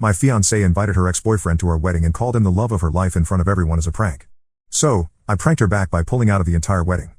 My fiancée invited her ex-boyfriend to our wedding and called him the love of her life in front of everyone as a prank. So, I pranked her back by pulling out of the entire wedding.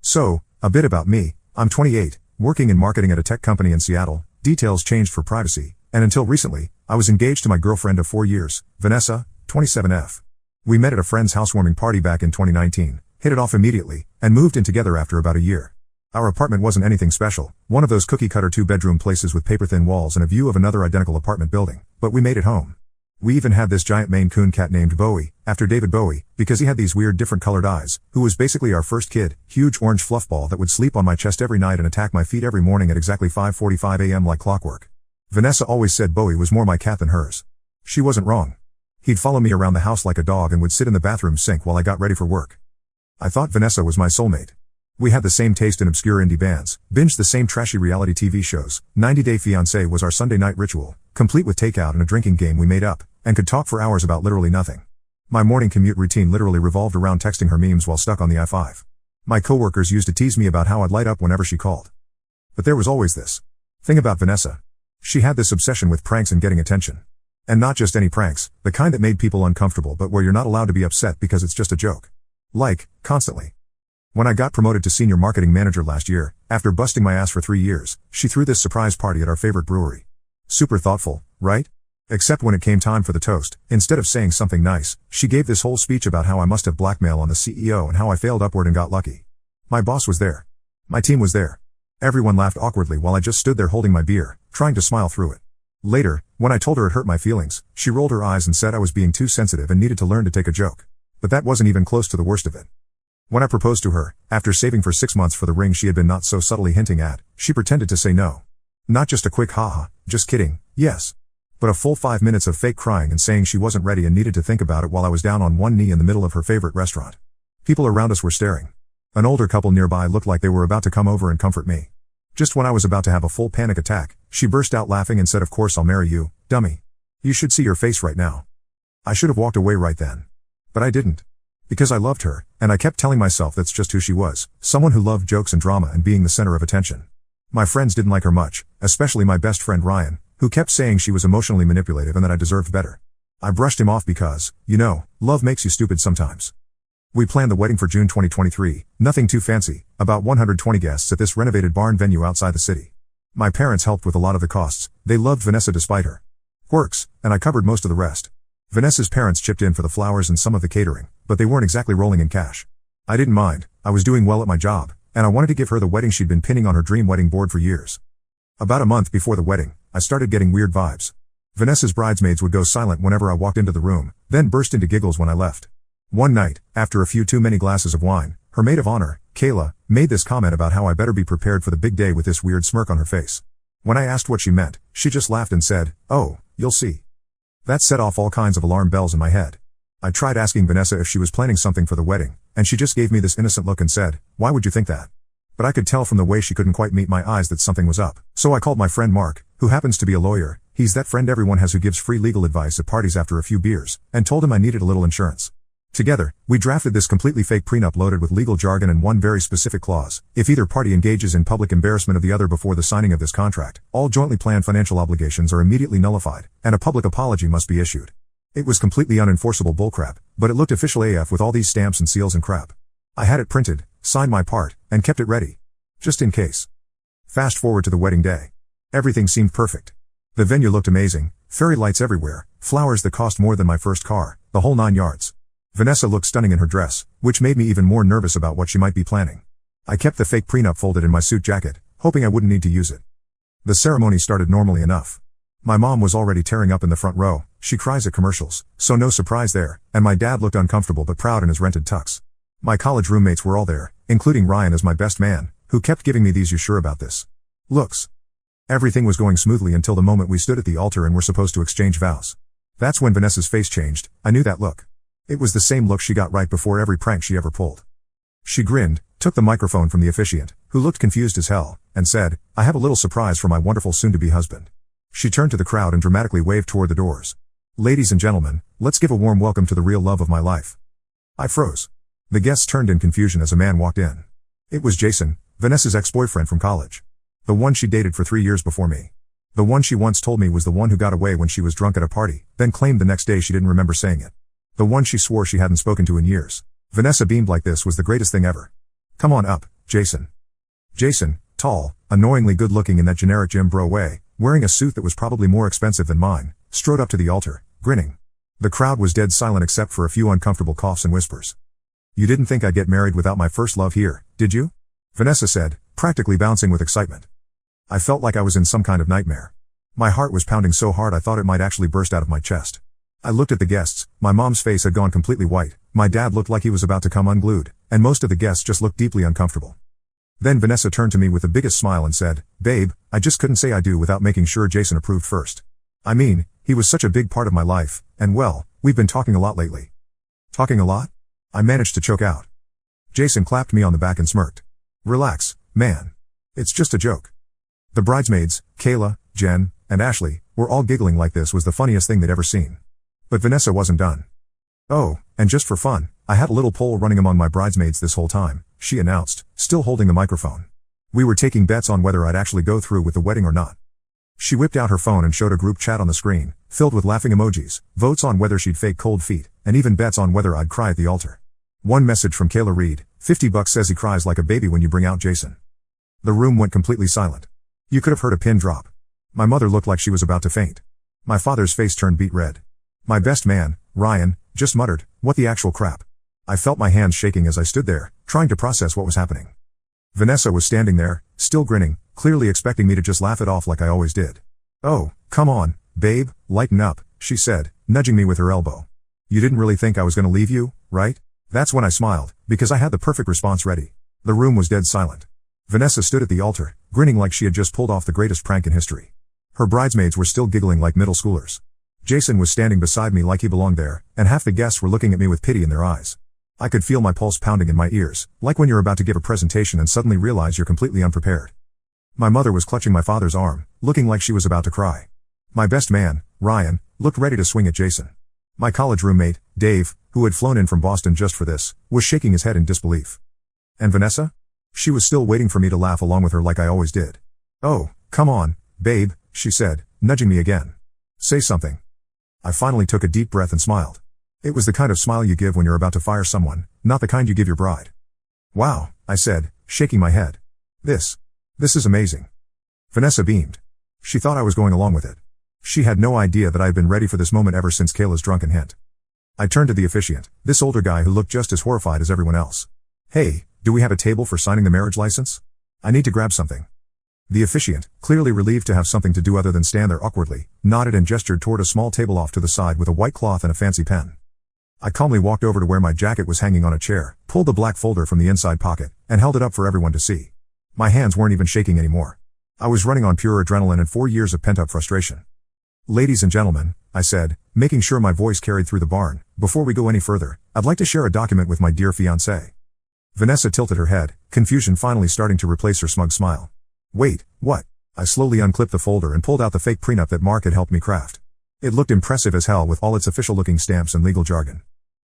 So, a bit about me: I'm 28, working in marketing at a tech company in Seattle. Details changed for privacy, and until recently, I was engaged to my girlfriend of 4 years, Vanessa, 27F. We met at a friend's housewarming party back in 2019, hit it off immediately, and moved in together after about a year. Our apartment wasn't anything special, one of those cookie-cutter two-bedroom places with paper-thin walls and a view of another identical apartment building, but we made it home. We even had this giant Maine Coon cat named Bowie, after David Bowie, because he had these weird different colored eyes, who was basically our first kid, huge orange fluffball that would sleep on my chest every night and attack my feet every morning at exactly 5:45 a.m. like clockwork. Vanessa always said Bowie was more my cat than hers. She wasn't wrong. He'd follow me around the house like a dog and would sit in the bathroom sink while I got ready for work. I thought Vanessa was my soulmate. We had the same taste in obscure indie bands, binged the same trashy reality TV shows. 90 Day Fiancé was our Sunday night ritual, complete with takeout and a drinking game we made up, and could talk for hours about literally nothing. My morning commute routine literally revolved around texting her memes while stuck on the I-5. My coworkers used to tease me about how I'd light up whenever she called. But there was always this thing about Vanessa. She had this obsession with pranks and getting attention. And not just any pranks, the kind that made people uncomfortable but where you're not allowed to be upset because it's just a joke. Like, constantly. When I got promoted to senior marketing manager last year, after busting my ass for 3 years, she threw this surprise party at our favorite brewery. Super thoughtful, right? Except when it came time for the toast, instead of saying something nice, she gave this whole speech about how I must have blackmail on the CEO and how I failed upward and got lucky. My boss was there. My team was there. Everyone laughed awkwardly while I just stood there holding my beer, trying to smile through it. Later, when I told her it hurt my feelings, she rolled her eyes and said I was being too sensitive and needed to learn to take a joke. But that wasn't even close to the worst of it. When I proposed to her, after saving for 6 months for the ring she had been not so subtly hinting at, she pretended to say no. Not just a quick haha, just kidding, yes. But a full 5 minutes of fake crying and saying she wasn't ready and needed to think about it while I was down on one knee in the middle of her favorite restaurant. People around us were staring. An older couple nearby looked like they were about to come over and comfort me. Just when I was about to have a full panic attack, she burst out laughing and said, "Of course I'll marry you, dummy. You should see your face right now." I should have walked away right then. But I didn't. Because I loved her, and I kept telling myself that's just who she was, someone who loved jokes and drama and being the center of attention. My friends didn't like her much, especially my best friend Ryan, who kept saying she was emotionally manipulative and that I deserved better. I brushed him off because, love makes you stupid sometimes. We planned the wedding for June 2023, nothing too fancy, about 120 guests at this renovated barn venue outside the city. My parents helped with a lot of the costs. They loved Vanessa despite her quirks, and I covered most of the rest. Vanessa's parents chipped in for the flowers and some of the catering, but they weren't exactly rolling in cash. I didn't mind, I was doing well at my job, and I wanted to give her the wedding she'd been pinning on her dream wedding board for years. About a month before the wedding, I started getting weird vibes. Vanessa's bridesmaids would go silent whenever I walked into the room, then burst into giggles when I left. One night, after a few too many glasses of wine, her maid of honor, Kayla, made this comment about how I better be prepared for the big day with this weird smirk on her face. When I asked what she meant, she just laughed and said, "Oh, you'll see." That set off all kinds of alarm bells in my head. I tried asking Vanessa if she was planning something for the wedding, and she just gave me this innocent look and said, "Why would you think that?" But I could tell from the way she couldn't quite meet my eyes that something was up. So I called my friend Mark, who happens to be a lawyer. He's that friend everyone has who gives free legal advice at parties after a few beers, and told him I needed a little insurance. Together, we drafted this completely fake prenup loaded with legal jargon and one very specific clause: if either party engages in public embarrassment of the other before the signing of this contract, all jointly planned financial obligations are immediately nullified, and a public apology must be issued. It was completely unenforceable bullcrap, but it looked official AF with all these stamps and seals and crap. I had it printed, signed my part, and kept it ready. Just in case. Fast forward to the wedding day. Everything seemed perfect. The venue looked amazing, fairy lights everywhere, flowers that cost more than my first car, the whole 9 yards. Vanessa looked stunning in her dress, which made me even more nervous about what she might be planning. I kept the fake prenup folded in my suit jacket, hoping I wouldn't need to use it. The ceremony started normally enough. My mom was already tearing up in the front row. She cries at commercials, so no surprise there, and my dad looked uncomfortable but proud in his rented tux. My college roommates were all there, including Ryan as my best man, who kept giving me these "you sure about this" looks. Everything was going smoothly until the moment we stood at the altar and were supposed to exchange vows. That's when Vanessa's face changed. I knew that look. It was the same look she got right before every prank she ever pulled. She grinned, took the microphone from the officiant, who looked confused as hell, and said, "I have a little surprise for my wonderful soon-to-be husband." She turned to the crowd and dramatically waved toward the doors. "Ladies and gentlemen, let's give a warm welcome to the real love of my life." I froze. The guests turned in confusion as a man walked in. It was Jason, Vanessa's ex-boyfriend from college. The one she dated for 3 years before me. The one she once told me was the one who got away when she was drunk at a party, then claimed the next day she didn't remember saying it. The one she swore she hadn't spoken to in years. Vanessa beamed like this was the greatest thing ever. Come on up, Jason. Jason, tall, annoyingly good-looking in that generic gym bro way, wearing a suit that was probably more expensive than mine, strode up to the altar, grinning. The crowd was dead silent except for a few uncomfortable coughs and whispers. You didn't think I'd get married without my first love here, did you? Vanessa said, practically bouncing with excitement. I felt like I was in some kind of nightmare. My heart was pounding so hard I thought it might actually burst out of my chest. I looked at the guests, my mom's face had gone completely white, my dad looked like he was about to come unglued, and most of the guests just looked deeply uncomfortable. Then Vanessa turned to me with the biggest smile and said, Babe, I just couldn't say I do without making sure Jason approved first. I mean, he was such a big part of my life, and well, we've been talking a lot lately. Talking a lot? I managed to choke out. Jason clapped me on the back and smirked. Relax, man. It's just a joke. The bridesmaids, Kayla, Jen, and Ashley, were all giggling like this was the funniest thing they'd ever seen. But Vanessa wasn't done. Oh, and just for fun, I had a little poll running among my bridesmaids this whole time, she announced, still holding the microphone. We were taking bets on whether I'd actually go through with the wedding or not. She whipped out her phone and showed a group chat on the screen, filled with laughing emojis, votes on whether she'd fake cold feet, and even bets on whether I'd cry at the altar. One message from Kayla read, $50 says he cries like a baby when you bring out Jason. The room went completely silent. You could have heard a pin drop. My mother looked like she was about to faint. My father's face turned beet red. My best man, Ryan, just muttered, what the actual crap? I felt my hands shaking as I stood there, trying to process what was happening. Vanessa was standing there, still grinning, clearly expecting me to just laugh it off like I always did. Oh, come on, babe, lighten up, she said, nudging me with her elbow. You didn't really think I was gonna leave you, right? That's when I smiled, because I had the perfect response ready. The room was dead silent. Vanessa stood at the altar, grinning like she had just pulled off the greatest prank in history. Her bridesmaids were still giggling like middle schoolers. Jason was standing beside me like he belonged there, and half the guests were looking at me with pity in their eyes. I could feel my pulse pounding in my ears, like when you're about to give a presentation and suddenly realize you're completely unprepared. My mother was clutching my father's arm, looking like she was about to cry. My best man, Ryan, looked ready to swing at Jason. My college roommate, Dave, who had flown in from Boston just for this, was shaking his head in disbelief. And Vanessa? She was still waiting for me to laugh along with her like I always did. Oh, come on, babe, she said, nudging me again. Say something. I finally took a deep breath and smiled. It was the kind of smile you give when you're about to fire someone, not the kind you give your bride. Wow, I said, shaking my head. This is amazing. Vanessa beamed. She thought I was going along with it. She had no idea that I had been ready for this moment ever since Kayla's drunken hint. I turned to the officiant, this older guy who looked just as horrified as everyone else. Hey, do we have a table for signing the marriage license? I need to grab something. The officiant, clearly relieved to have something to do other than stand there awkwardly, nodded and gestured toward a small table off to the side with a white cloth and a fancy pen. I calmly walked over to where my jacket was hanging on a chair, pulled the black folder from the inside pocket, and held it up for everyone to see. My hands weren't even shaking anymore. I was running on pure adrenaline and 4 years of pent-up frustration. Ladies and gentlemen, I said, making sure my voice carried through the barn, before we go any further, I'd like to share a document with my dear fiancée. Vanessa tilted her head, confusion finally starting to replace her smug smile. Wait, what? I slowly unclipped the folder and pulled out the fake prenup that Mark had helped me craft. It looked impressive as hell with all its official-looking stamps and legal jargon.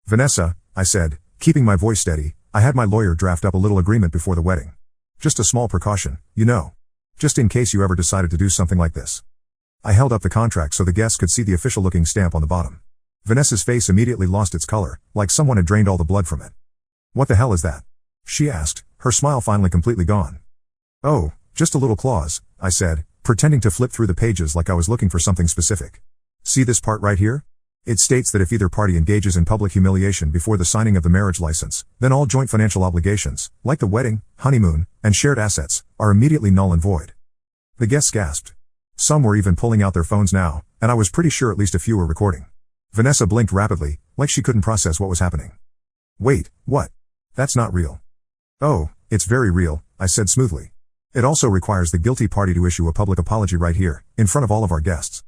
Vanessa, I said, keeping my voice steady, I had my lawyer draft up a little agreement before the wedding. Just a small precaution, you know. Just in case you ever decided to do something like this. I held up the contract so the guests could see the official-looking stamp on the bottom. Vanessa's face immediately lost its color, like someone had drained all the blood from it. What the hell is that? She asked, her smile finally completely gone. Oh, just a little clause, I said, pretending to flip through the pages like I was looking for something specific. See this part right here? It states that if either party engages in public humiliation before the signing of the marriage license, then all joint financial obligations, like the wedding, honeymoon, and shared assets, are immediately null and void. The guests gasped. Some were even pulling out their phones now, and I was pretty sure at least a few were recording. Vanessa blinked rapidly, like she couldn't process what was happening. Wait, what? That's not real. Oh, it's very real, I said smoothly. It also requires the guilty party to issue a public apology right here, in front of all of our guests.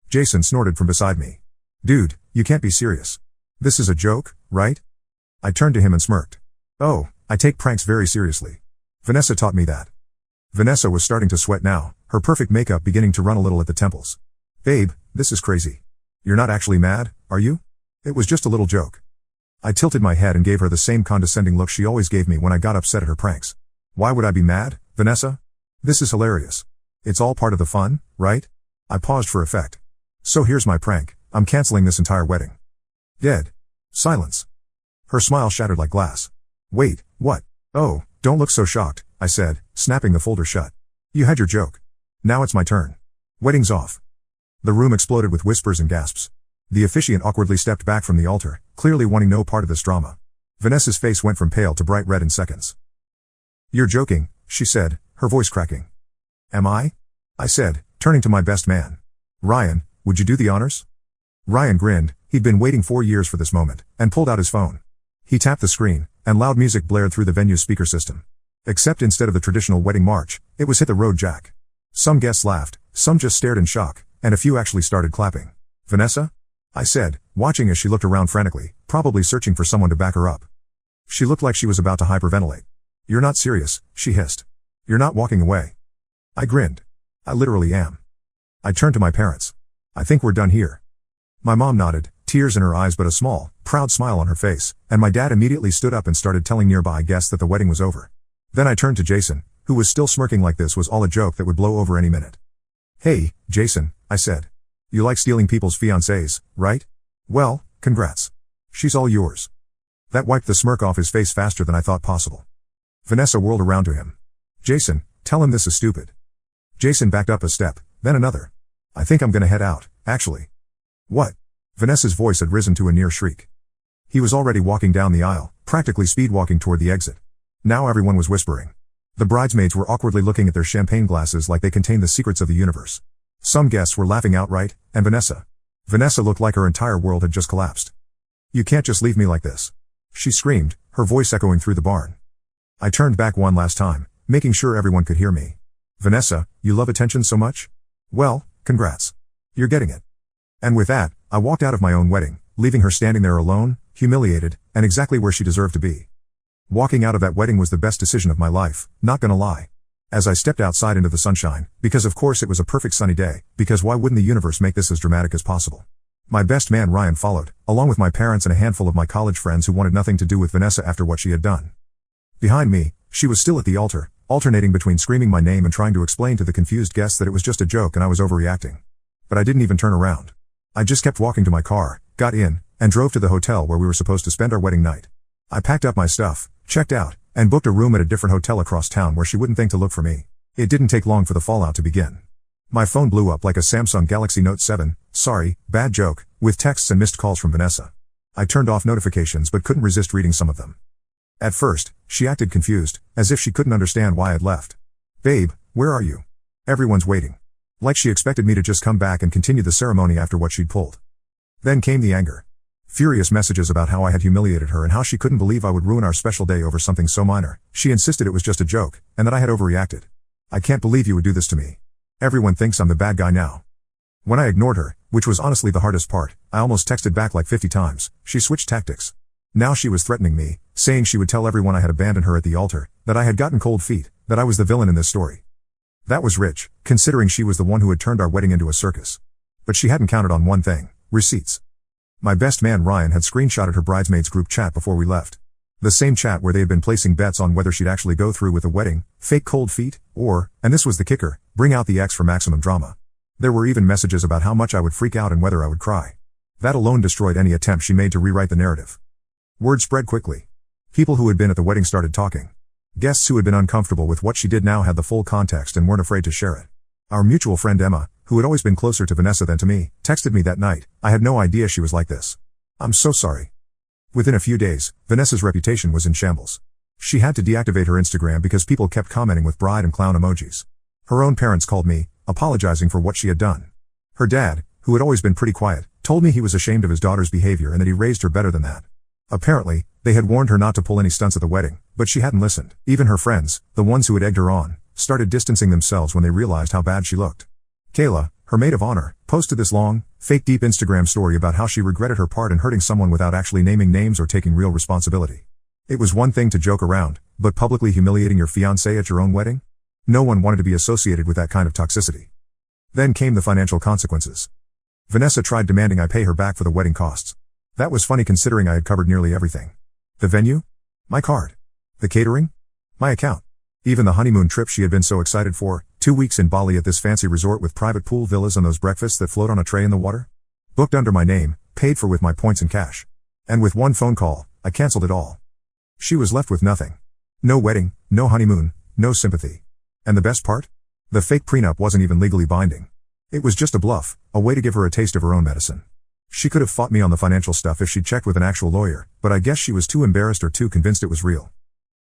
Jason snorted from beside me. Dude, you can't be serious. This is a joke, right? I turned to him and smirked. Oh, I take pranks very seriously. Vanessa taught me that. Vanessa was starting to sweat now, her perfect makeup beginning to run a little at the temples. Babe, this is crazy. You're not actually mad, are you? It was just a little joke. I tilted my head and gave her the same condescending look she always gave me when I got upset at her pranks. Why would I be mad, Vanessa? This is hilarious. It's all part of the fun, right? I paused for effect. So here's my prank, I'm canceling this entire wedding. Dead. Silence. Her smile shattered like glass. Wait, what? Oh, don't look so shocked, I said, snapping the folder shut. You had your joke. Now it's my turn. Wedding's off. The room exploded with whispers and gasps. The officiant awkwardly stepped back from the altar, clearly wanting no part of this drama. Vanessa's face went from pale to bright red in seconds. You're joking, she said, her voice cracking. Am I? I said, turning to my best man. Ryan, would you do the honors? Ryan grinned, he'd been waiting 4 years for this moment, and pulled out his phone. He tapped the screen, and loud music blared through the venue's speaker system. Except instead of the traditional wedding march, it was Hit the Road Jack. Some guests laughed, some just stared in shock, and a few actually started clapping. Vanessa? I said, watching as she looked around frantically, probably searching for someone to back her up. She looked like she was about to hyperventilate. You're not serious, she hissed. You're not walking away. I grinned. I literally am. I turned to my parents. I think we're done here. My mom nodded, tears in her eyes but a small, proud smile on her face, and my dad immediately stood up and started telling nearby guests that the wedding was over. Then I turned to Jason, who was still smirking like this was all a joke that would blow over any minute. Hey, Jason, I said. You like stealing people's fiancés, right? Well, congrats. She's all yours. That wiped the smirk off his face faster than I thought possible. Vanessa whirled around to him. Jason, tell him this is stupid. Jason backed up a step, then another. I think I'm gonna head out, actually. What? Vanessa's voice had risen to a near shriek. He was already walking down the aisle, practically speed-walking toward the exit. Now everyone was whispering. The bridesmaids were awkwardly looking at their champagne glasses like they contained the secrets of the universe. Some guests were laughing outright, and Vanessa looked like her entire world had just collapsed. You can't just leave me like this. She screamed, her voice echoing through the barn. I turned back one last time, making sure everyone could hear me. Vanessa, you love attention so much? Well, congrats. You're getting it. And with that, I walked out of my own wedding, leaving her standing there alone, humiliated, and exactly where she deserved to be. Walking out of that wedding was the best decision of my life, not gonna lie. As I stepped outside into the sunshine, because of course it was a perfect sunny day, because why wouldn't the universe make this as dramatic as possible? My best man Ryan followed, along with my parents and a handful of my college friends who wanted nothing to do with Vanessa after what she had done. Behind me, she was still at the altar, alternating between screaming my name and trying to explain to the confused guests that it was just a joke and I was overreacting. But I didn't even turn around. I just kept walking to my car, got in, and drove to the hotel where we were supposed to spend our wedding night. I packed up my stuff, checked out, and booked a room at a different hotel across town where she wouldn't think to look for me. It didn't take long for the fallout to begin. My phone blew up like a Samsung Galaxy Note 7, sorry, bad joke, with texts and missed calls from Vanessa. I turned off notifications but couldn't resist reading some of them. At first, she acted confused, as if she couldn't understand why I'd left. Babe, where are you? Everyone's waiting. Like she expected me to just come back and continue the ceremony after what she'd pulled. Then came the anger. Furious messages about how I had humiliated her and how she couldn't believe I would ruin our special day over something so minor. She insisted it was just a joke, and that I had overreacted. I can't believe you would do this to me. Everyone thinks I'm the bad guy now. When I ignored her, which was honestly the hardest part, I almost texted back like 50 times, she switched tactics. Now she was threatening me, saying she would tell everyone I had abandoned her at the altar, that I had gotten cold feet, that I was the villain in this story. That was rich, considering she was the one who had turned our wedding into a circus. But she hadn't counted on one thing, receipts. My best man Ryan had screenshotted her bridesmaids group chat before we left. The same chat where they had been placing bets on whether she'd actually go through with the wedding, fake cold feet, or, and this was the kicker, bring out the ex for maximum drama. There were even messages about how much I would freak out and whether I would cry. That alone destroyed any attempt she made to rewrite the narrative. Word spread quickly. People who had been at the wedding started talking. Guests who had been uncomfortable with what she did now had the full context and weren't afraid to share it. Our mutual friend Emma, who had always been closer to Vanessa than to me, texted me that night. I had no idea she was like this. I'm so sorry. Within a few days, Vanessa's reputation was in shambles. She had to deactivate her Instagram because people kept commenting with bride and clown emojis. Her own parents called me, apologizing for what she had done. Her dad, who had always been pretty quiet, told me he was ashamed of his daughter's behavior and that he raised her better than that. Apparently, they had warned her not to pull any stunts at the wedding, but she hadn't listened. Even her friends, the ones who had egged her on, started distancing themselves when they realized how bad she looked. Kayla, her maid of honor, posted this long, fake deep Instagram story about how she regretted her part in hurting someone without actually naming names or taking real responsibility. It was one thing to joke around, but publicly humiliating your fiancé at your own wedding? No one wanted to be associated with that kind of toxicity. Then came the financial consequences. Vanessa tried demanding I pay her back for the wedding costs. That was funny considering I had covered nearly everything. The venue? My card. The catering? My account. Even the honeymoon trip she had been so excited for, 2 weeks in Bali at this fancy resort with private pool villas and those breakfasts that float on a tray in the water? Booked under my name, paid for with my points in cash. And with one phone call, I cancelled it all. She was left with nothing. No wedding, no honeymoon, no sympathy. And the best part? The fake prenup wasn't even legally binding. It was just a bluff, a way to give her a taste of her own medicine. She could have fought me on the financial stuff if she'd checked with an actual lawyer, but I guess she was too embarrassed or too convinced it was real.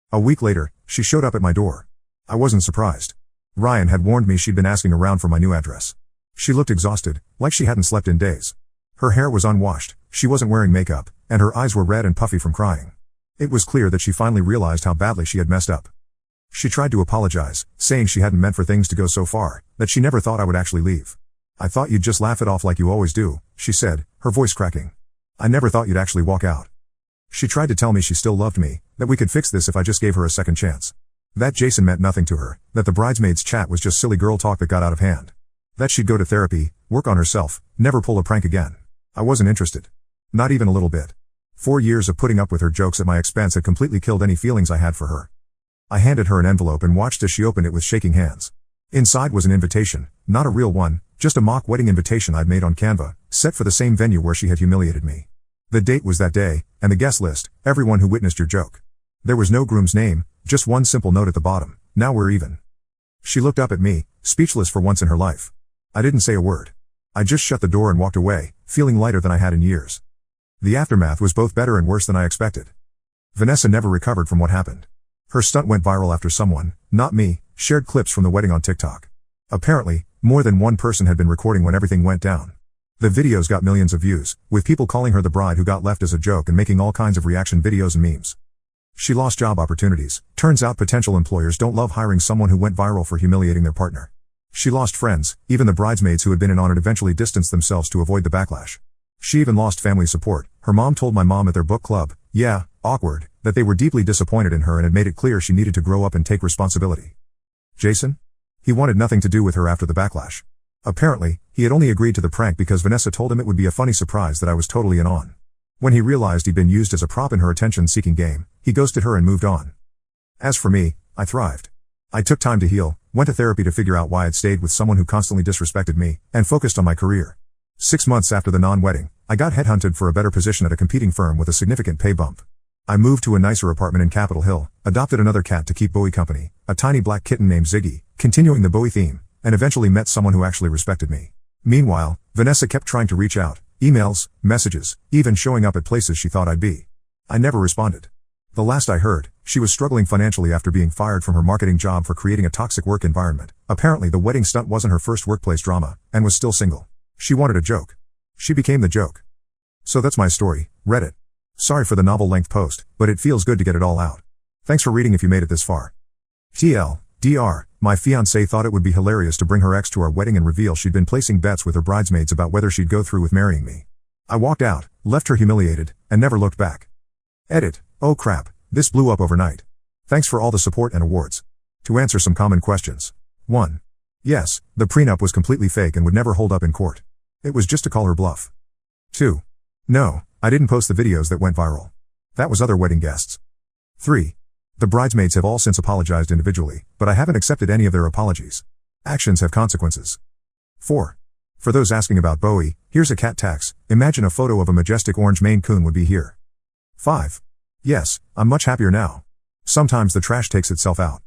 A week later, she showed up at my door. I wasn't surprised. Ryan had warned me she'd been asking around for my new address. She looked exhausted, like she hadn't slept in days. Her hair was unwashed, she wasn't wearing makeup, and her eyes were red and puffy from crying. It was clear that she finally realized how badly she had messed up. She tried to apologize, saying she hadn't meant for things to go so far, that she never thought I would actually leave. "I thought you'd just laugh it off like you always do," she said, her voice cracking. "I never thought you'd actually walk out." She tried to tell me she still loved me, that we could fix this if I just gave her a second chance. That Jason meant nothing to her, that the bridesmaids' chat was just silly girl talk that got out of hand. That she'd go to therapy, work on herself, never pull a prank again. I wasn't interested. Not even a little bit. 4 years of putting up with her jokes at my expense had completely killed any feelings I had for her. I handed her an envelope and watched as she opened it with shaking hands. Inside was an invitation, not a real one, just a mock wedding invitation I'd made on Canva, set for the same venue where she had humiliated me. The date was that day, and the guest list, everyone who witnessed your joke. There was no groom's name, just one simple note at the bottom: "Now we're even." She looked up at me, speechless for once in her life. I didn't say a word. I just shut the door and walked away, feeling lighter than I had in years. The aftermath was both better and worse than I expected. Vanessa never recovered from what happened. Her stunt went viral after someone, not me, shared clips from the wedding on TikTok. Apparently, more than one person had been recording when everything went down. The videos got millions of views, with people calling her the bride who got left as a joke and making all kinds of reaction videos and memes. She lost job opportunities. Turns out potential employers don't love hiring someone who went viral for humiliating their partner. She lost friends, even the bridesmaids who had been in on it eventually distanced themselves to avoid the backlash. She even lost family support. Her mom told my mom at their book club, yeah, awkward, that they were deeply disappointed in her and had made it clear she needed to grow up and take responsibility. Jason? He wanted nothing to do with her after the backlash. Apparently, he had only agreed to the prank because Vanessa told him it would be a funny surprise that I was totally in on. When he realized he'd been used as a prop in her attention-seeking game, he ghosted her and moved on. As for me, I thrived. I took time to heal, went to therapy to figure out why I'd stayed with someone who constantly disrespected me, and focused on my career. 6 months after the non-wedding, I got headhunted for a better position at a competing firm with a significant pay bump. I moved to a nicer apartment in Capitol Hill, adopted another cat to keep Bowie company, a tiny black kitten named Ziggy, continuing the Bowie theme, and eventually met someone who actually respected me. Meanwhile, Vanessa kept trying to reach out, emails, messages, even showing up at places she thought I'd be. I never responded. The last I heard, she was struggling financially after being fired from her marketing job for creating a toxic work environment. Apparently the wedding stunt wasn't her first workplace drama, and was still single. She wanted a joke. She became the joke. So that's my story, Reddit. Sorry for the novel-length post, but it feels good to get it all out. Thanks for reading if you made it this far. TL, my fiancée thought it would be hilarious to bring her ex to our wedding and reveal she'd been placing bets with her bridesmaids about whether she'd go through with marrying me. I walked out, left her humiliated, and never looked back. Edit, oh crap, this blew up overnight. Thanks for all the support and awards. To answer some common questions. 1. Yes, the prenup was completely fake and would never hold up in court. It was just to call her bluff. 2. No, I didn't post the videos that went viral. That was other wedding guests. 3. The bridesmaids have all since apologized individually, but I haven't accepted any of their apologies. Actions have consequences. 4. For those asking about Bowie, here's a cat tax. Imagine a photo of a majestic orange Maine Coon would be here. 5. Yes, I'm much happier now. Sometimes the trash takes itself out.